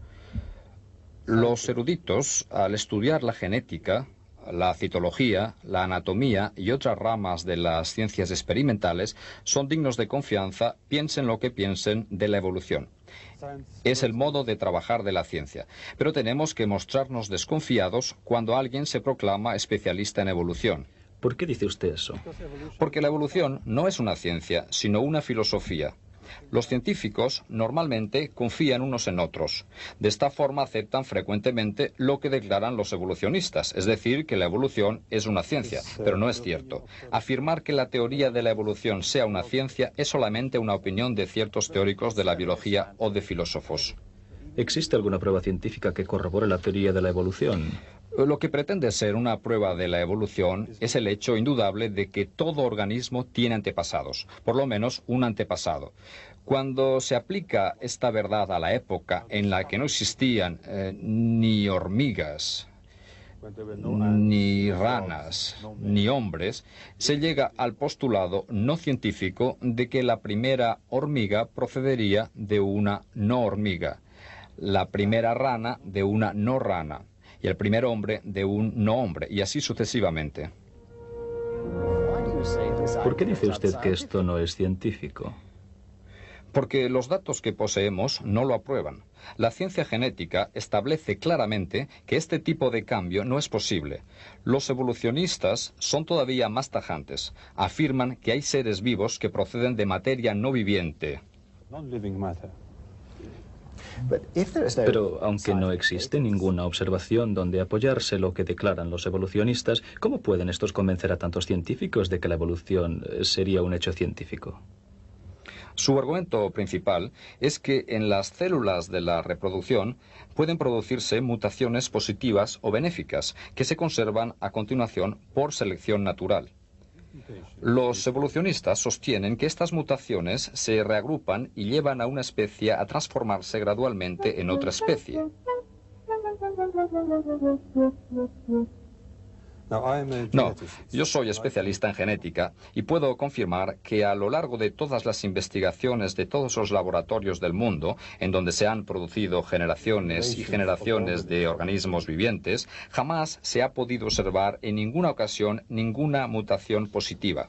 S3: Los eruditos, al estudiar la genética, la citología, la anatomía y otras ramas de las ciencias experimentales, son dignos de confianza, piensen lo que piensen de la evolución. Es el modo de trabajar de la ciencia, pero tenemos que mostrarnos desconfiados cuando alguien se proclama especialista en evolución.
S2: ¿Por qué dice usted eso?
S3: Porque la evolución no es una ciencia, sino una filosofía. Los científicos normalmente confían unos en otros. De esta forma aceptan frecuentemente lo que declaran los evolucionistas, es decir, que la evolución es una ciencia, pero no es cierto. Afirmar que la teoría de la evolución sea una ciencia es solamente una opinión de ciertos teóricos de la biología o de filósofos.
S2: ¿Existe alguna prueba científica que corrobore la teoría de la evolución?
S3: Lo que pretende ser una prueba de la evolución es el hecho indudable de que todo organismo tiene antepasados, por lo menos un antepasado. Cuando se aplica esta verdad a la época en la que no existían ni hormigas, ni ranas, ni hombres, se llega al postulado no científico de que la primera hormiga procedería de una no hormiga, la primera rana de una no rana, y el primer hombre de un no hombre, y así sucesivamente.
S2: ¿Por qué dice usted que esto no es científico?
S3: Porque los datos que poseemos no lo aprueban. La ciencia genética establece claramente que este tipo de cambio no es posible. Los evolucionistas son todavía más tajantes. Afirman que hay seres vivos que proceden de materia no viviente.
S2: Pero aunque no existe ninguna observación donde apoyarse lo que declaran los evolucionistas, ¿cómo pueden estos convencer a tantos científicos de que la evolución sería un hecho científico?
S3: Su argumento principal es que en las células de la reproducción pueden producirse mutaciones positivas o benéficas que se conservan a continuación por selección natural. Los evolucionistas sostienen que estas mutaciones se reagrupan y llevan a una especie a transformarse gradualmente en otra especie. No, yo soy especialista en genética y puedo confirmar que a lo largo de todas las investigaciones de todos los laboratorios del mundo, en donde se han producido generaciones y generaciones de organismos vivientes, jamás se ha podido observar en ninguna ocasión ninguna mutación positiva.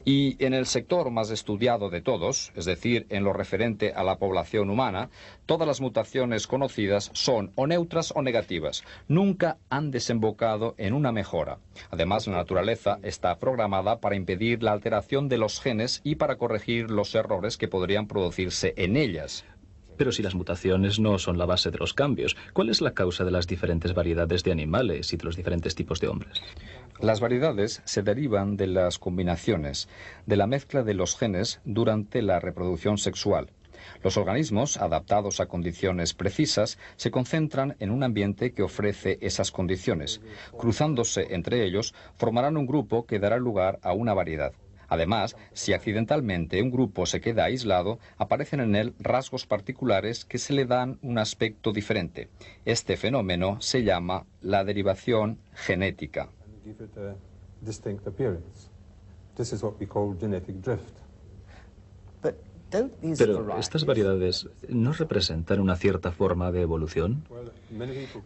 S3: Y en el sector más estudiado de todos, es decir, en lo referente a la población humana, todas las mutaciones conocidas son o neutras o negativas. Nunca han desembocado en una mejora. Además, la naturaleza está programada para impedir la alteración de los genes y para corregir los errores que podrían producirse en ellas.
S2: Pero si las mutaciones no son la base de los cambios, ¿cuál es la causa de las diferentes variedades de animales y de los diferentes tipos de hombres?
S3: Las variedades se derivan de las combinaciones, de la mezcla de los genes durante la reproducción sexual. Los organismos, adaptados a condiciones precisas, se concentran en un ambiente que ofrece esas condiciones. Cruzándose entre ellos, formarán un grupo que dará lugar a una variedad. Además, si accidentalmente un grupo se queda aislado, aparecen en él rasgos particulares que se le dan un aspecto diferente. Este fenómeno se llama la derivación genética.
S2: Pero estas variedades ¿no representan una cierta forma de evolución?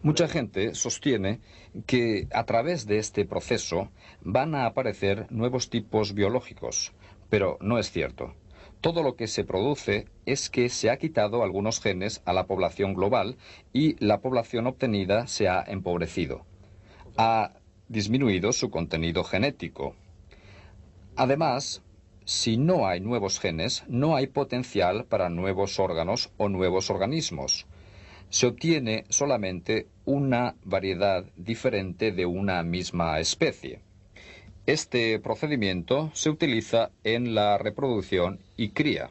S3: Mucha gente sostiene que a través de este proceso van a aparecer nuevos tipos biológicos, pero no es cierto. Todo lo que se produce es que se ha quitado algunos genes a la población global y la población obtenida se ha empobrecido. Ha disminuido su contenido genético. Además, si no hay nuevos genes, no hay potencial para nuevos órganos o nuevos organismos. Se obtiene solamente una variedad diferente de una misma especie. Este procedimiento se utiliza en la reproducción y cría.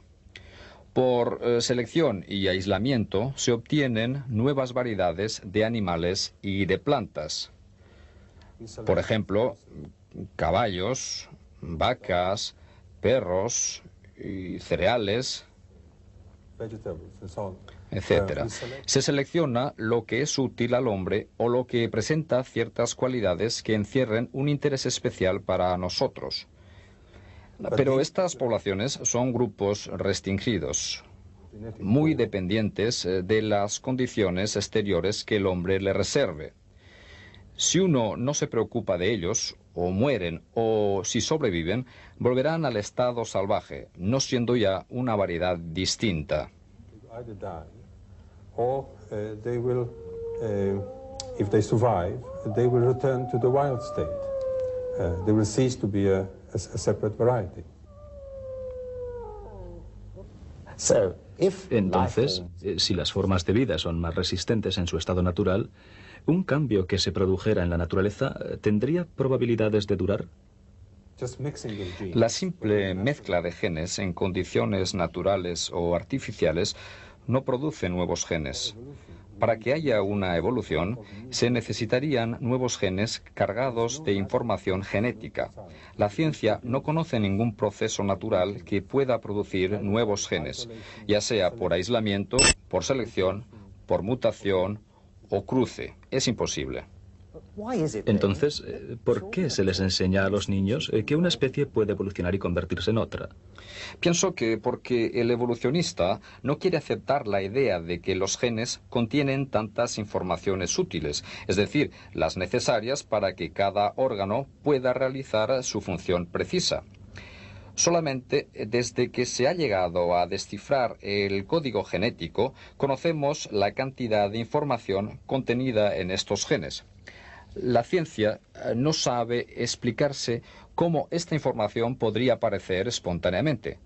S3: Por selección y aislamiento se obtienen nuevas variedades de animales y de plantas. Por ejemplo, caballos, vacas, perros y cereales, etc. Se selecciona lo que es útil al hombre o lo que presenta ciertas cualidades que encierren un interés especial para nosotros. Pero estas poblaciones son grupos restringidos, muy dependientes de las condiciones exteriores que el hombre le reserve. Si uno no se preocupa de ellos, o mueren, o si sobreviven, volverán al estado salvaje, no siendo ya una variedad distinta.
S2: Entonces, si las formas de vida son más resistentes en su estado natural, ¿un cambio que se produjera en la naturaleza tendría probabilidades de durar?
S3: La simple mezcla de genes en condiciones naturales o artificiales no produce nuevos genes. Para que haya una evolución, se necesitarían nuevos genes cargados de información genética. La ciencia no conoce ningún proceso natural que pueda producir nuevos genes, ya sea por aislamiento, por selección, por mutación o cruce. Es imposible.
S2: Entonces, ¿por qué se les enseña a los niños que una especie puede evolucionar y convertirse en otra?
S3: Pienso que porque el evolucionista no quiere aceptar la idea de que los genes contienen tantas informaciones útiles, es decir, las necesarias para que cada órgano pueda realizar su función precisa. Solamente desde que se ha llegado a descifrar el código genético, conocemos la cantidad de información contenida en estos genes. La ciencia no sabe explicarse cómo esta información podría aparecer espontáneamente.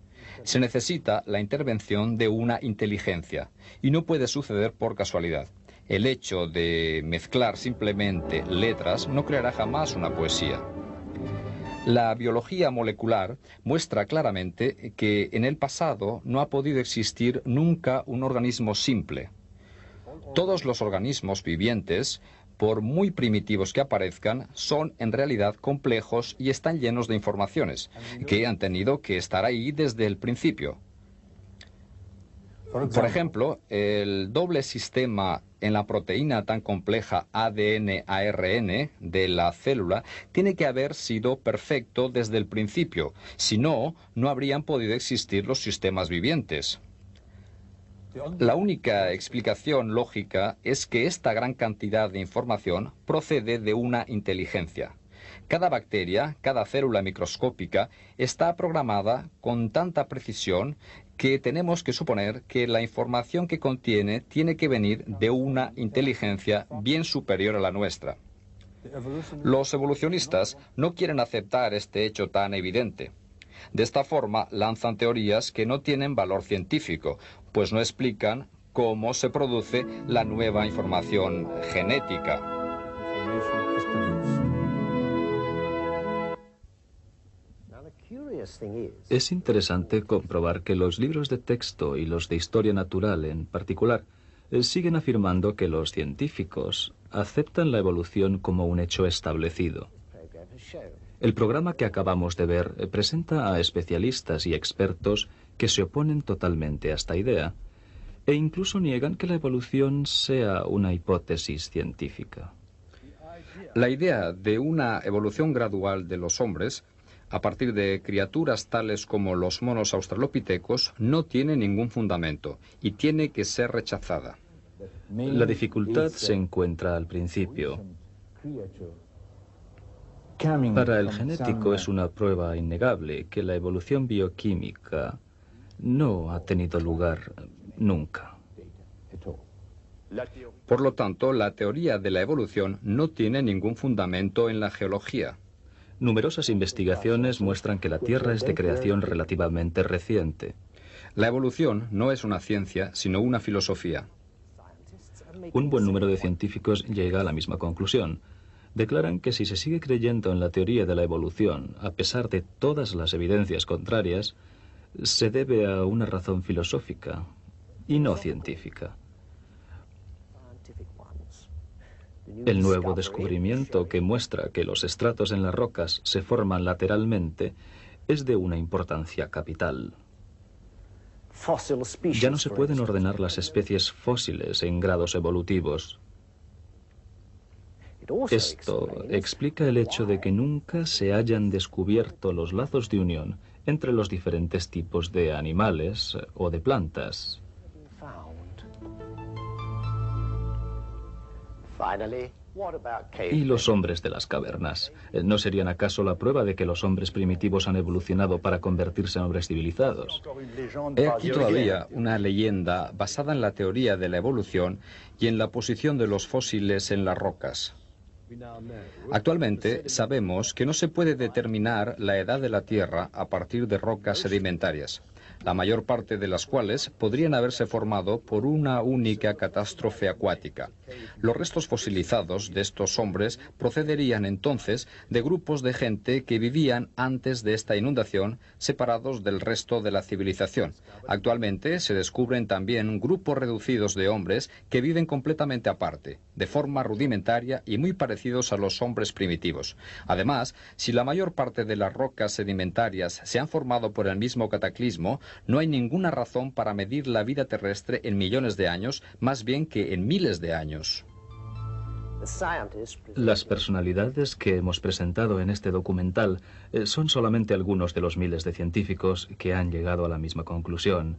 S3: Se necesita la intervención de una inteligencia, y no puede suceder por casualidad. El hecho de mezclar simplemente letras no creará jamás una poesía. La biología molecular muestra claramente que en el pasado no ha podido existir nunca un organismo simple. Todos los organismos vivientes, por muy primitivos que aparezcan, son en realidad complejos y están llenos de informaciones, que han tenido que estar ahí desde el principio. Por ejemplo, el doble sistema en la proteína tan compleja ADN-ARN de la célula tiene que haber sido perfecto desde el principio, si no, no habrían podido existir los sistemas vivientes. La única explicación lógica es que esta gran cantidad de información procede de una inteligencia. Cada bacteria, cada célula microscópica está programada con tanta precisión que tenemos que suponer que la información que contiene tiene que venir de una inteligencia bien superior a la nuestra. Los evolucionistas no quieren aceptar este hecho tan evidente. De esta forma lanzan teorías que no tienen valor científico, pues no explican cómo se produce la nueva información genética.
S2: Es interesante comprobar que los libros de texto y los de historia natural en particular siguen afirmando que los científicos aceptan la evolución como un hecho establecido. El programa que acabamos de ver presenta a especialistas y expertos que se oponen totalmente a esta idea e incluso niegan que la evolución sea una hipótesis científica.
S3: La idea de una evolución gradual de los hombres a partir de criaturas tales como los monos australopitecos no tiene ningún fundamento y tiene que ser rechazada.
S2: La dificultad se encuentra al principio. Para el genético es una prueba innegable que la evolución bioquímica no ha tenido lugar nunca.
S3: Por lo tanto, la teoría de la evolución no tiene ningún fundamento en la geología.
S2: Numerosas investigaciones muestran que la Tierra es de creación relativamente reciente.
S3: La evolución no es una ciencia, sino una filosofía.
S2: Un buen número de científicos llega a la misma conclusión. Declaran que si se sigue creyendo en la teoría de la evolución, a pesar de todas las evidencias contrarias, se debe a una razón filosófica y no científica. El nuevo descubrimiento que muestra que los estratos en las rocas se forman lateralmente es de una importancia capital. Ya no se pueden ordenar las especies fósiles en grados evolutivos. Esto explica el hecho de que nunca se hayan descubierto los lazos de unión entre los diferentes tipos de animales o de plantas. ¿Y los hombres de las cavernas? ¿No serían acaso la prueba de que los hombres primitivos han evolucionado para convertirse en hombres civilizados?
S3: He aquí todavía una leyenda basada en la teoría de la evolución y en la posición de los fósiles en las rocas. Actualmente sabemos que no se puede determinar la edad de la Tierra a partir de rocas sedimentarias, la mayor parte de las cuales podrían haberse formado por una única catástrofe acuática. Los restos fosilizados de estos hombres procederían entonces de grupos de gente que vivían antes de esta inundación, separados del resto de la civilización. Actualmente se descubren también grupos reducidos de hombres que viven completamente aparte, de forma rudimentaria y muy parecidos a los hombres primitivos. Además, si la mayor parte de las rocas sedimentarias se han formado por el mismo cataclismo, no hay ninguna razón para medir la vida terrestre en millones de años, más bien que en miles de años.
S2: Las personalidades que hemos presentado en este documental son solamente algunos de los miles de científicos que han llegado a la misma conclusión.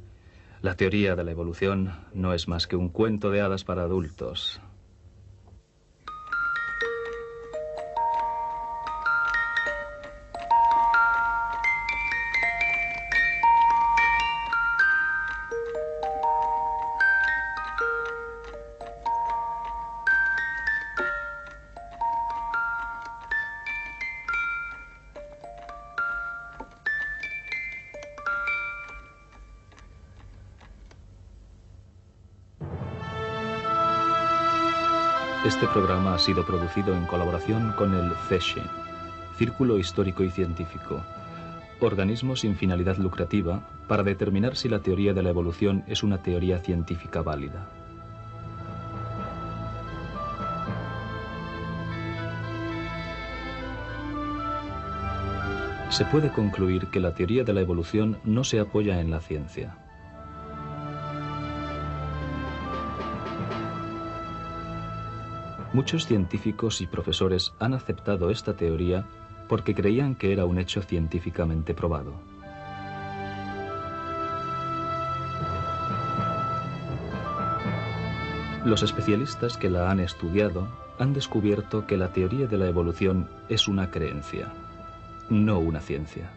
S2: La teoría de la evolución no es más que un cuento de hadas para adultos. Este programa ha sido producido en colaboración con el CESCE, Círculo Histórico y Científico, organismo sin finalidad lucrativa para determinar si la teoría de la evolución es una teoría científica válida. Se puede concluir que la teoría de la evolución no se apoya en la ciencia. Muchos científicos y profesores han aceptado esta teoría porque creían que era un hecho científicamente probado. Los especialistas que la han estudiado han descubierto que la teoría de la evolución es una creencia, no una ciencia.